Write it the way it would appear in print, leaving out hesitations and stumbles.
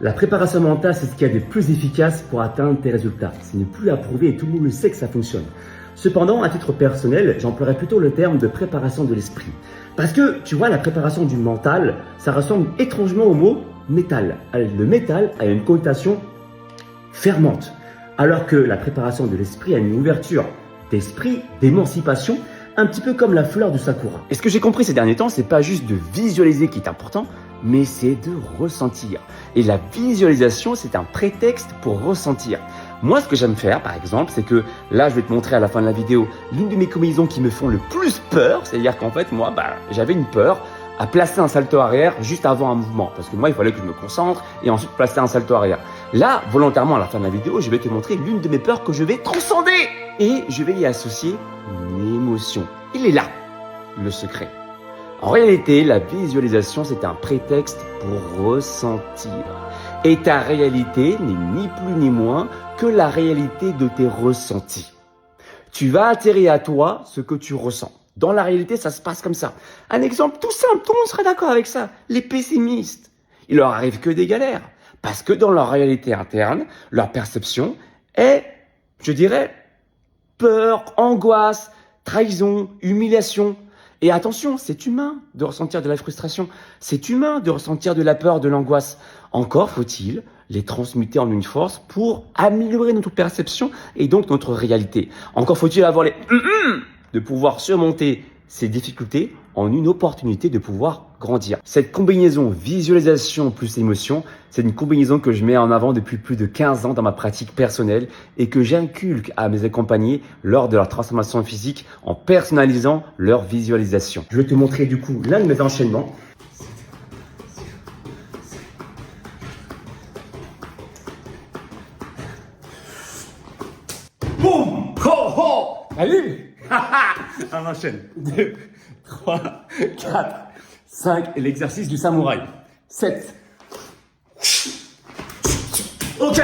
La préparation mentale, c'est ce qu'il y a de plus efficace pour atteindre tes résultats. Ce n'est plus à prouver et tout le monde le sait que ça fonctionne. Cependant, à titre personnel, j'emploierais plutôt le terme de préparation de l'esprit. Parce que, tu vois, la préparation du mental, ça ressemble étrangement au mot métal. Le métal a une connotation fermante, alors que la préparation de l'esprit a une ouverture d'esprit, d'émancipation, un petit peu comme la fleur du sakura. Et ce que j'ai compris ces derniers temps, c'est pas juste de visualiser qui est important, mais c'est de ressentir. Et la visualisation, c'est un prétexte pour ressentir. Moi, ce que j'aime faire, par exemple, c'est que là, je vais te montrer à la fin de la vidéo l'une de mes combinaisons qui me font le plus peur. C'est-à-dire qu'en fait, moi, j'avais une peur à placer un salto arrière juste avant un mouvement. Parce que moi, il fallait que je me concentre et ensuite placer un salto arrière. Là, volontairement, à la fin de la vidéo, je vais te montrer l'une de mes peurs que je vais transcender. Et je vais y associer une émotion. Il est là, le secret. En réalité, la visualisation, c'est un prétexte pour ressentir. Et ta réalité n'est ni plus ni moins que la réalité de tes ressentis. Tu vas atterrir à toi ce que tu ressens. Dans la réalité, ça se passe comme ça. Un exemple tout simple, tout le monde serait d'accord avec ça. Les pessimistes, il leur arrive que des galères. Parce que dans leur réalité interne, leur perception est, je dirais, peur, angoisse, trahison, humiliation. Et attention, c'est humain de ressentir de la frustration. C'est humain de ressentir de la peur, de l'angoisse. Encore faut-il les transmuter en une force pour améliorer notre perception et donc notre réalité. Encore faut-il avoir les de pouvoir surmonter ces difficultés en une opportunité de pouvoir grandir. Cette combinaison visualisation plus émotion, c'est une combinaison que je mets en avant depuis plus de 15 ans dans ma pratique personnelle et que j'inculque à mes accompagnés lors de leur transformation physique en personnalisant leur visualisation. Je vais te montrer du coup l'un de mes enchaînements. Boum! Ho ho! Allez! On enchaîne. 2, 3, 4, 5 et l'exercice du samouraï. 7. Ok.